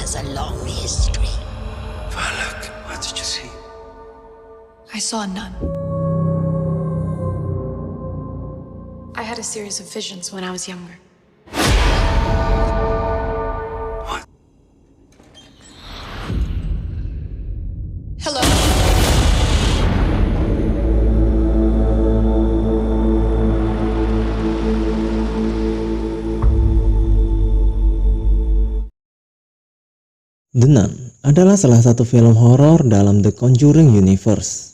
has a long history. Valak, what did you see? I saw none. I had a series of visions when I was younger. What? Hello? The Nun adalah salah satu film horor dalam The Conjuring Universe.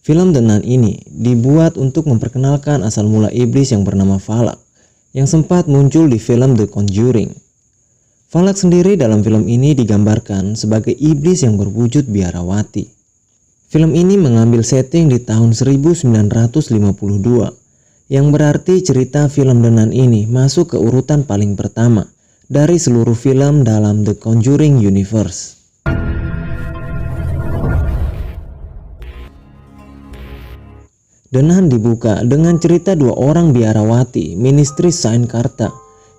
Film The Nun ini dibuat untuk memperkenalkan asal mula iblis yang bernama Valak yang sempat muncul di film The Conjuring. Valak sendiri dalam film ini digambarkan sebagai iblis yang berwujud biarawati. Film ini mengambil setting di tahun 1952, yang berarti cerita film The Nun ini masuk ke urutan paling pertama dari seluruh film dalam The Conjuring Universe. The Nun dibuka dengan cerita dua orang biarawati Ministry Saint Karta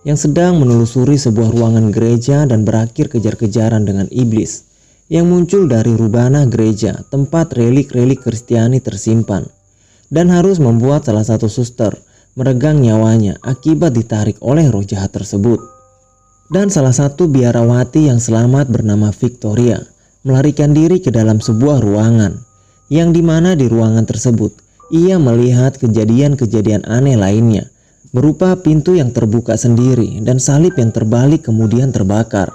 yang sedang menelusuri sebuah ruangan gereja dan berakhir kejar-kejaran dengan iblis yang muncul dari rubana gereja tempat relik-relik Kristiani tersimpan dan harus membuat salah satu suster meregang nyawanya akibat ditarik oleh roh jahat tersebut. Dan salah satu biarawati yang selamat bernama Victoria melarikan diri ke dalam sebuah ruangan, yang dimana di ruangan tersebut ia melihat kejadian-kejadian aneh lainnya, berupa pintu yang terbuka sendiri dan salib yang terbalik kemudian terbakar.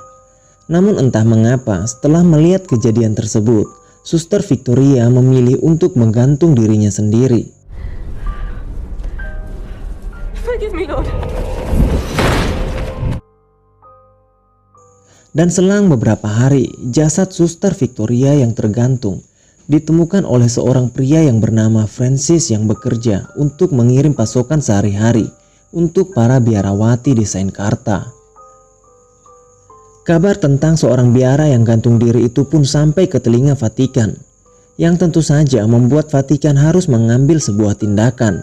Namun entah mengapa setelah melihat kejadian tersebut, Suster Victoria memilih untuk menggantung dirinya sendiri. Forgive me, Lord. Dan selang beberapa hari, jasad Suster Victoria yang tergantung ditemukan oleh seorang pria yang bernama Francis yang bekerja untuk mengirim pasokan sehari-hari untuk para biarawati di Saint Karta. Kabar tentang seorang biara yang gantung diri itu pun sampai ke telinga Vatikan, yang tentu saja membuat Vatikan harus mengambil sebuah tindakan.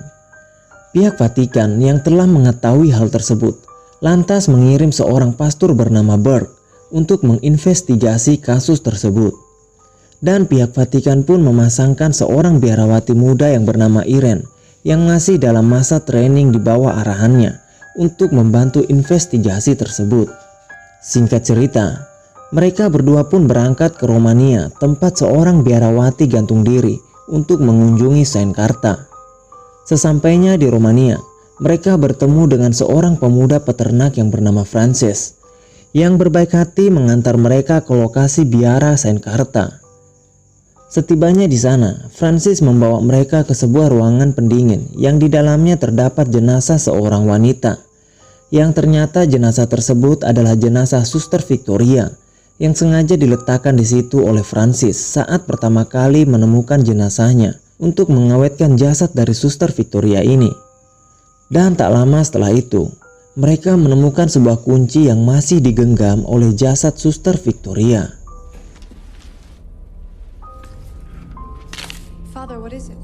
Pihak Vatikan yang telah mengetahui hal tersebut lantas mengirim seorang pastor bernama Burke untuk menginvestigasi kasus tersebut. Dan pihak Vatikan pun memasangkan seorang biarawati muda yang bernama Irene yang masih dalam masa training di bawah arahannya untuk membantu investigasi tersebut. Singkat cerita, mereka berdua pun berangkat ke Romania, tempat seorang biarawati gantung diri untuk mengunjungi Saint Karta. Sesampainya di Romania, mereka bertemu dengan seorang pemuda peternak yang bernama Francis yang berbaik hati mengantar mereka ke lokasi biara Saint Karta. Setibanya di sana, Francis membawa mereka ke sebuah ruangan pendingin yang di dalamnya terdapat jenazah seorang wanita, yang ternyata jenazah tersebut adalah jenazah Suster Victoria yang sengaja diletakkan di situ oleh Francis saat pertama kali menemukan jenazahnya untuk mengawetkan jasad dari Suster Victoria ini. Dan tak lama setelah itu, mereka menemukan sebuah kunci yang masih digenggam oleh jasad Suster Victoria. Father, what is it?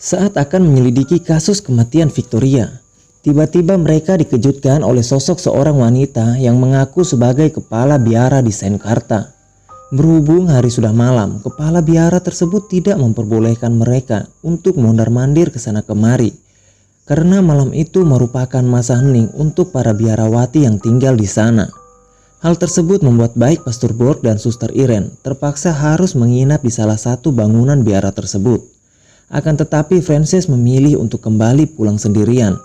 Saat akan menyelidiki kasus kematian Victoria, tiba-tiba mereka dikejutkan oleh sosok seorang wanita yang mengaku sebagai kepala biara di Saint Karta. Berhubung hari sudah malam, kepala biara tersebut tidak memperbolehkan mereka untuk mondar-mandir ke sana kemari, karena malam itu merupakan masa hening untuk para biarawati yang tinggal di sana. Hal tersebut membuat baik Pastor Burke dan Suster Irene terpaksa harus menginap di salah satu bangunan biara tersebut. Akan tetapi Francis memilih untuk kembali pulang sendirian,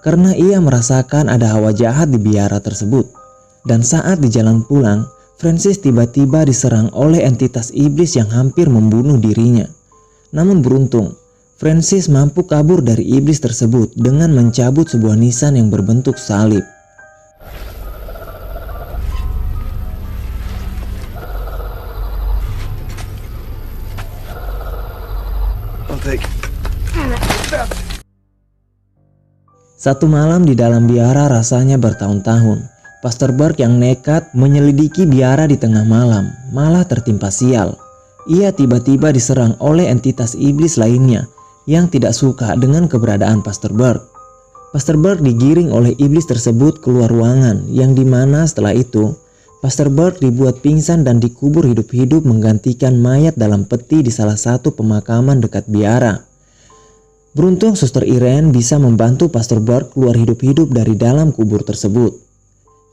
karena ia merasakan ada hawa jahat di biara tersebut. Dan saat di jalan pulang, Francis tiba-tiba diserang oleh entitas iblis yang hampir membunuh dirinya. Namun beruntung, Francis mampu kabur dari iblis tersebut dengan mencabut sebuah nisan yang berbentuk salib. Satu malam di dalam biara rasanya bertahun-tahun. Pastor Burke yang nekat menyelidiki biara di tengah malam malah tertimpa sial. Ia tiba-tiba diserang oleh entitas iblis lainnya yang tidak suka dengan keberadaan Pastor Burke. Pastor Burke digiring oleh iblis tersebut keluar ruangan, yang dimana setelah itu Pastor Burke dibuat pingsan dan dikubur hidup-hidup menggantikan mayat dalam peti di salah satu pemakaman dekat biara. Beruntung Suster Irene bisa membantu Pastor Burke keluar hidup-hidup dari dalam kubur tersebut.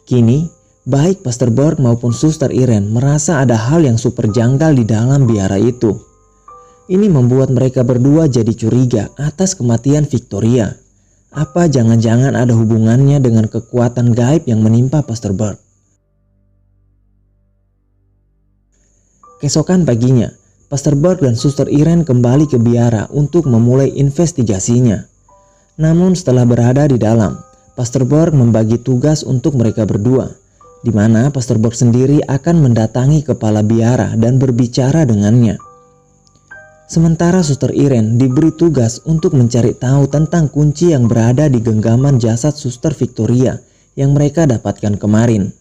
Kini, baik Pastor Burke maupun Suster Irene merasa ada hal yang super janggal di dalam biara itu. Ini membuat mereka berdua jadi curiga atas kematian Victoria. Apa jangan-jangan ada hubungannya dengan kekuatan gaib yang menimpa Pastor Burke? Keesokan paginya, Pastor Burke dan Suster Irene kembali ke biara untuk memulai investigasinya. Namun setelah berada di dalam, Pastor Burke membagi tugas untuk mereka berdua, di mana Pastor Burke sendiri akan mendatangi kepala biara dan berbicara dengannya. Sementara Suster Irene diberi tugas untuk mencari tahu tentang kunci yang berada di genggaman jasad Suster Victoria yang mereka dapatkan kemarin.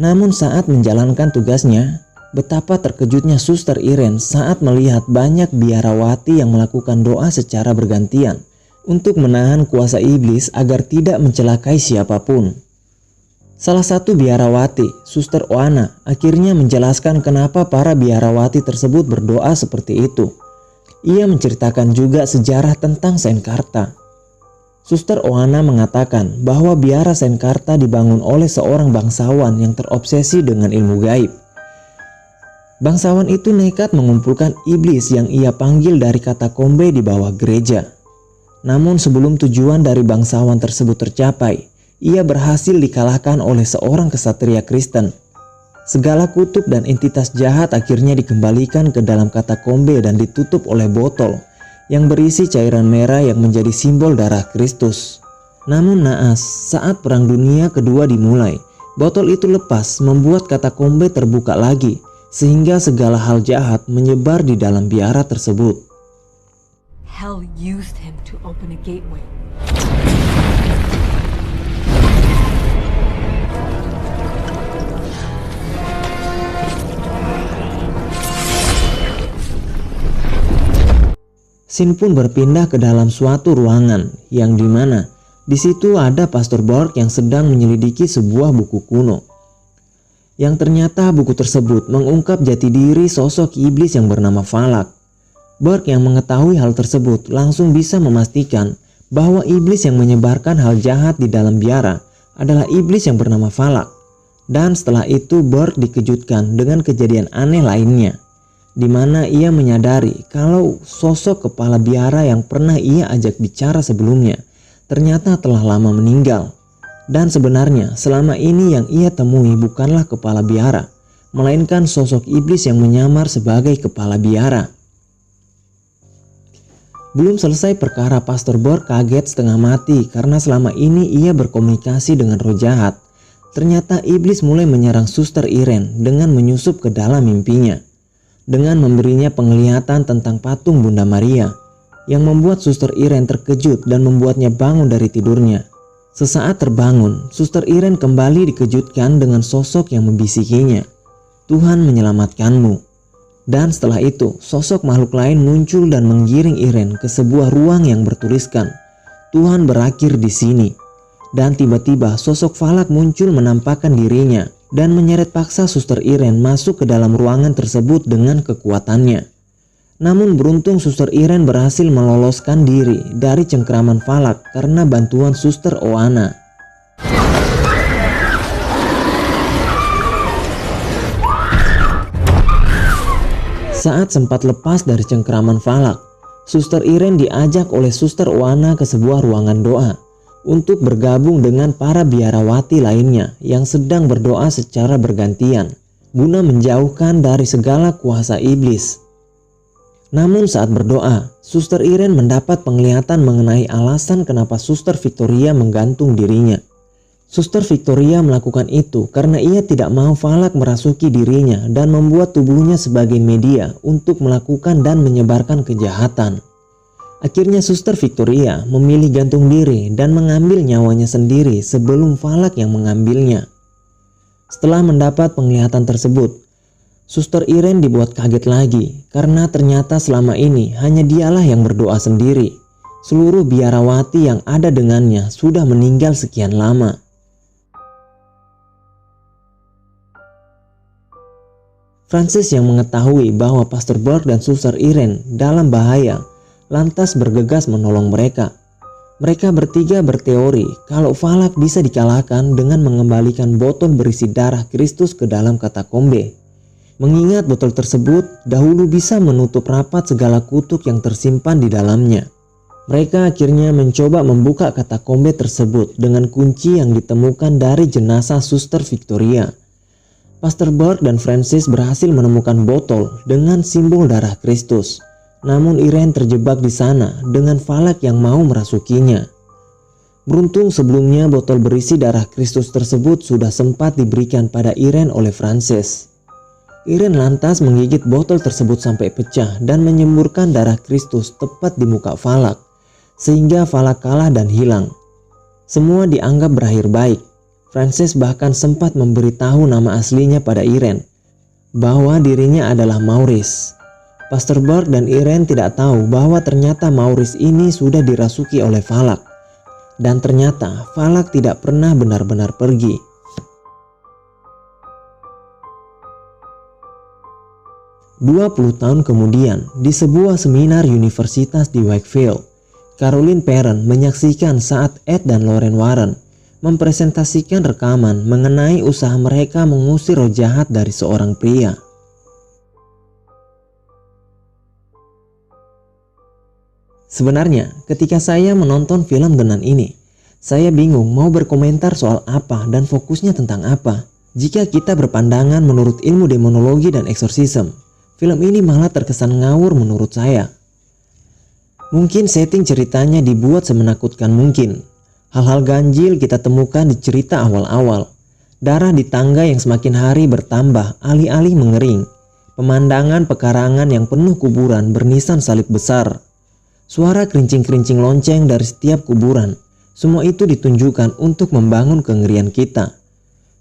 Namun saat menjalankan tugasnya, betapa terkejutnya Suster Irene saat melihat banyak biarawati yang melakukan doa secara bergantian untuk menahan kuasa iblis agar tidak mencelakai siapapun. Salah satu biarawati, Suster Oana, akhirnya menjelaskan kenapa para biarawati tersebut berdoa seperti itu. Ia menceritakan juga sejarah tentang Sainkarta. Suster Oana mengatakan bahwa biara Sainkarta dibangun oleh seorang bangsawan yang terobsesi dengan ilmu gaib. Bangsawan itu nekat mengumpulkan iblis yang ia panggil dari katakombe di bawah gereja. Namun sebelum tujuan dari bangsawan tersebut tercapai, ia berhasil dikalahkan oleh seorang kesatria Kristen. Segala kutub dan entitas jahat akhirnya dikembalikan ke dalam katakombe dan ditutup oleh botol yang berisi cairan merah yang menjadi simbol darah Kristus. Namun naas, saat Perang Dunia Kedua dimulai, botol itu lepas membuat katakombe terbuka lagi, sehingga segala hal jahat menyebar di dalam biara tersebut. Hell used him to open a gateway. Scene pun berpindah ke dalam suatu ruangan yang dimana di situ ada Pastor Burke yang sedang menyelidiki sebuah buku kuno. Yang ternyata buku tersebut mengungkap jati diri sosok iblis yang bernama Valak. Burke yang mengetahui hal tersebut langsung bisa memastikan bahwa iblis yang menyebarkan hal jahat di dalam biara adalah iblis yang bernama Valak. Dan setelah itu Burke dikejutkan dengan kejadian aneh lainnya, di mana ia menyadari kalau sosok kepala biara yang pernah ia ajak bicara sebelumnya ternyata telah lama meninggal. Dan sebenarnya selama ini yang ia temui bukanlah kepala biara, melainkan sosok iblis yang menyamar sebagai kepala biara. Belum selesai perkara, Pastor Burke kaget setengah mati karena selama ini ia berkomunikasi dengan roh jahat. Ternyata iblis mulai menyerang Suster Irene dengan menyusup ke dalam mimpinya, dengan memberinya penglihatan tentang patung Bunda Maria, yang membuat Suster Irene terkejut dan membuatnya bangun dari tidurnya. Sesaat terbangun, Suster Irene kembali dikejutkan dengan sosok yang membisikinya, "Tuhan menyelamatkanmu." Dan setelah itu, sosok makhluk lain muncul dan menggiring Irene ke sebuah ruang yang bertuliskan, "Tuhan berakhir di sini." Dan tiba-tiba sosok Valak muncul menampakkan dirinya dan menyeret paksa Suster Irene masuk ke dalam ruangan tersebut dengan kekuatannya. Namun beruntung Suster Irene berhasil meloloskan diri dari cengkraman Valak karena bantuan Suster Oana. Saat sempat lepas dari cengkraman Valak, Suster Irene diajak oleh Suster Oana ke sebuah ruangan doa untuk bergabung dengan para biarawati lainnya yang sedang berdoa secara bergantian guna menjauhkan dari segala kuasa iblis. Namun saat berdoa, Suster Irene mendapat penglihatan mengenai alasan kenapa Suster Victoria menggantung dirinya. Suster Victoria melakukan itu karena ia tidak mau Valak merasuki dirinya dan membuat tubuhnya sebagai media untuk melakukan dan menyebarkan kejahatan. Akhirnya Suster Victoria memilih gantung diri dan mengambil nyawanya sendiri sebelum Valak yang mengambilnya. Setelah mendapat penglihatan tersebut, Suster Irene dibuat kaget lagi karena ternyata selama ini hanya dialah yang berdoa sendiri. Seluruh biarawati yang ada dengannya sudah meninggal sekian lama. Francis yang mengetahui bahwa Pastor Burke dan Suster Irene dalam bahaya, lantas bergegas menolong mereka. Mereka bertiga berteori kalau Valak bisa dikalahkan dengan mengembalikan botol berisi darah Kristus ke dalam katakombe. Mengingat botol tersebut dahulu bisa menutup rapat segala kutuk yang tersimpan di dalamnya. Mereka akhirnya mencoba membuka katakombe tersebut dengan kunci yang ditemukan dari jenazah Suster Victoria. Pastor Burke dan Francis berhasil menemukan botol dengan simbol darah Kristus. Namun Irene terjebak di sana dengan Valak yang mau merasukinya. Beruntung sebelumnya botol berisi darah Kristus tersebut sudah sempat diberikan pada Irene oleh Francis. Irene lantas menggigit botol tersebut sampai pecah dan menyemburkan darah Kristus tepat di muka Valak, sehingga Valak kalah dan hilang. Semua dianggap berakhir baik. Francis bahkan sempat memberitahu nama aslinya pada Irene, bahwa dirinya adalah Maurice. Pastor Burke dan Irene tidak tahu bahwa ternyata Maurice ini sudah dirasuki oleh Valak. Dan ternyata Valak tidak pernah benar-benar pergi. "20 tahun kemudian, di sebuah seminar universitas di Wakefield, Caroline Perron menyaksikan saat Ed dan Lorraine Warren mempresentasikan rekaman mengenai usaha mereka mengusir roh jahat dari seorang pria. Sebenarnya, ketika saya menonton film The Nun ini, saya bingung mau berkomentar soal apa dan fokusnya tentang apa. Jika kita berpandangan menurut ilmu demonologi dan eksorsisme, film ini malah terkesan ngawur menurut saya. Mungkin setting ceritanya dibuat semenakutkan mungkin. Hal-hal ganjil kita temukan di cerita awal-awal. Darah di tangga yang semakin hari bertambah alih-alih mengering. Pemandangan pekarangan yang penuh kuburan bernisan salib besar. Suara kerincing-kerincing lonceng dari setiap kuburan. Semua itu ditunjukkan untuk membangun kengerian kita.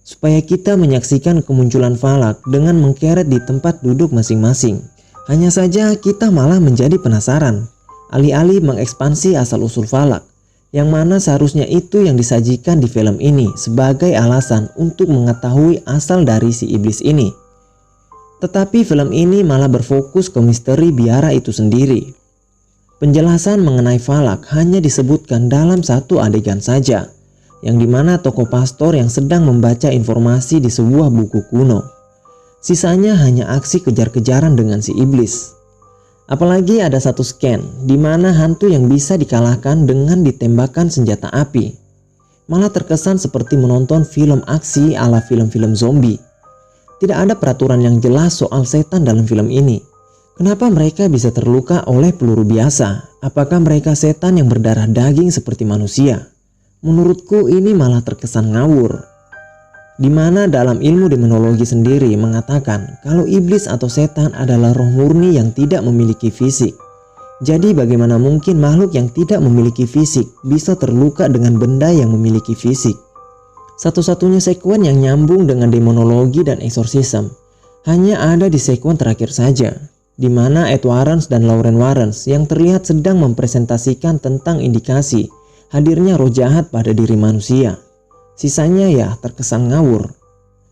Supaya kita menyaksikan kemunculan Valak dengan mengkeret di tempat duduk masing-masing. Hanya saja kita malah menjadi penasaran. Alih-alih mengekspansi asal-usul Valak, yang mana seharusnya itu yang disajikan di film ini sebagai alasan untuk mengetahui asal dari si iblis ini. Tetapi film ini malah berfokus ke misteri biara itu sendiri. Penjelasan mengenai Valak hanya disebutkan dalam satu adegan saja, yang dimana tokoh pastor yang sedang membaca informasi di sebuah buku kuno. Sisanya hanya aksi kejar-kejaran dengan si iblis. Apalagi ada satu scan di mana hantu yang bisa dikalahkan dengan ditembakkan senjata api. Malah terkesan seperti menonton film aksi ala film-film zombie. Tidak ada peraturan yang jelas soal setan dalam film ini. Kenapa mereka bisa terluka oleh peluru biasa? Apakah mereka setan yang berdarah daging seperti manusia? Menurutku ini malah terkesan ngawur. Di mana dalam ilmu demonologi sendiri mengatakan kalau iblis atau setan adalah roh murni yang tidak memiliki fisik. Jadi bagaimana mungkin makhluk yang tidak memiliki fisik bisa terluka dengan benda yang memiliki fisik? Satu-satunya sekuen yang nyambung dengan demonologi dan eksorsisme hanya ada di sekuen terakhir saja, di mana Ed Warren dan Lorraine Warren yang terlihat sedang mempresentasikan tentang indikasi hadirnya roh jahat pada diri manusia. Sisanya ya terkesan ngawur.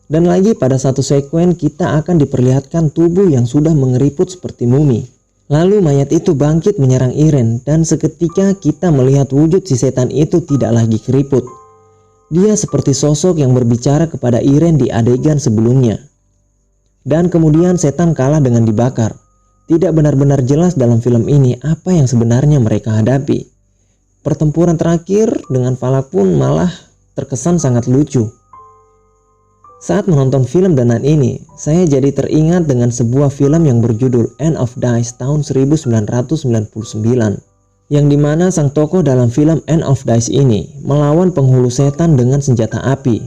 Dan lagi pada satu sekuen kita akan diperlihatkan tubuh yang sudah mengeriput seperti mumi. Lalu mayat itu bangkit menyerang Irene dan seketika kita melihat wujud si setan itu tidak lagi keriput. Dia seperti sosok yang berbicara kepada Irene di adegan sebelumnya. Dan kemudian setan kalah dengan dibakar. Tidak benar-benar jelas dalam film ini apa yang sebenarnya mereka hadapi. Pertempuran terakhir dengan Valak pun malah terkesan sangat lucu. Saat menonton film The Nun ini, saya jadi teringat dengan sebuah film yang berjudul End of Days tahun 1999, yang dimana sang tokoh dalam film End of Days ini melawan penghulu setan dengan senjata api.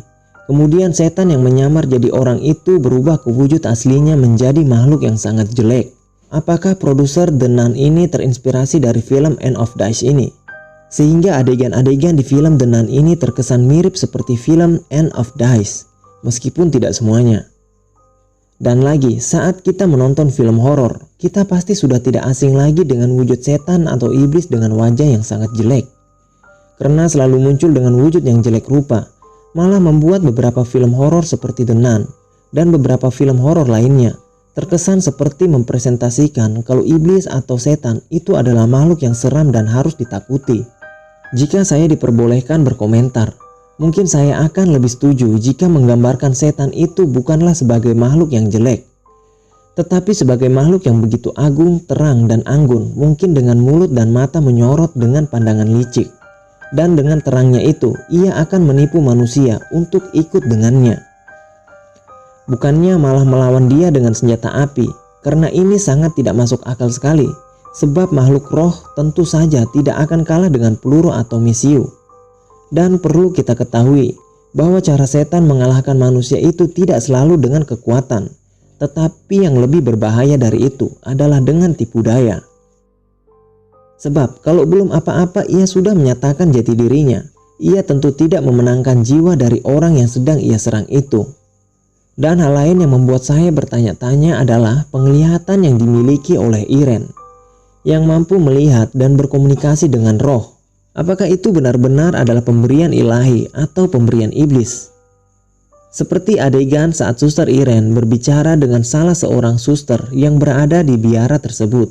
Kemudian setan yang menyamar jadi orang itu berubah ke wujud aslinya menjadi makhluk yang sangat jelek. Apakah produser The Nun ini terinspirasi dari film End of Days ini? Sehingga adegan-adegan di film The Nun ini terkesan mirip seperti film End of Days, meskipun tidak semuanya. Dan lagi, saat kita menonton film horor, kita pasti sudah tidak asing lagi dengan wujud setan atau iblis dengan wajah yang sangat jelek. Karena selalu muncul dengan wujud yang jelek rupa, malah membuat beberapa film horor seperti The Nun dan beberapa film horor lainnya terkesan seperti mempresentasikan kalau iblis atau setan itu adalah makhluk yang seram dan harus ditakuti. Jika saya diperbolehkan berkomentar, mungkin saya akan lebih setuju jika menggambarkan setan itu bukanlah sebagai makhluk yang jelek, tetapi sebagai makhluk yang begitu agung, terang, dan anggun, mungkin dengan mulut dan mata menyorot dengan pandangan licik. Dan dengan terangnya itu, ia akan menipu manusia untuk ikut dengannya. Bukannya malah melawan dia dengan senjata api, karena ini sangat tidak masuk akal sekali, sebab makhluk roh tentu saja tidak akan kalah dengan peluru atau misiu. Dan perlu kita ketahui bahwa cara setan mengalahkan manusia itu tidak selalu dengan kekuatan, tetapi yang lebih berbahaya dari itu adalah dengan tipu daya. Sebab kalau belum apa-apa ia sudah menyatakan jati dirinya, ia tentu tidak memenangkan jiwa dari orang yang sedang ia serang itu. Dan hal lain yang membuat saya bertanya-tanya adalah penglihatan yang dimiliki oleh Irene, yang mampu melihat dan berkomunikasi dengan roh. Apakah itu benar-benar adalah pemberian ilahi atau pemberian iblis? Seperti adegan saat Suster Irene berbicara dengan salah seorang suster yang berada di biara tersebut,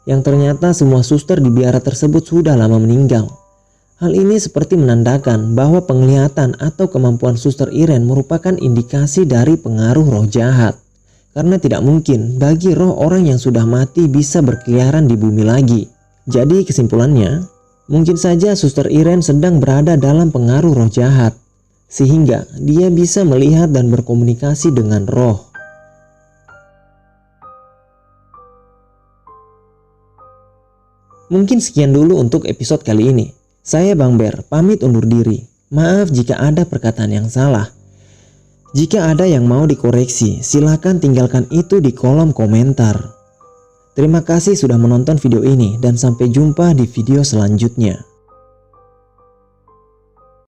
yang ternyata semua suster di biara tersebut sudah lama meninggal. Hal ini seperti menandakan bahwa penglihatan atau kemampuan Suster Irene merupakan indikasi dari pengaruh roh jahat. Karena tidak mungkin bagi roh orang yang sudah mati bisa berkeliaran di bumi lagi. Jadi kesimpulannya, mungkin saja Suster Irene sedang berada dalam pengaruh roh jahat, sehingga dia bisa melihat dan berkomunikasi dengan roh. Mungkin sekian dulu untuk episode kali ini. Saya Bang Ber, pamit undur diri. Maaf jika ada perkataan yang salah. Jika ada yang mau dikoreksi, silakan tinggalkan itu di kolom komentar. Terima kasih sudah menonton video ini dan sampai jumpa di video selanjutnya.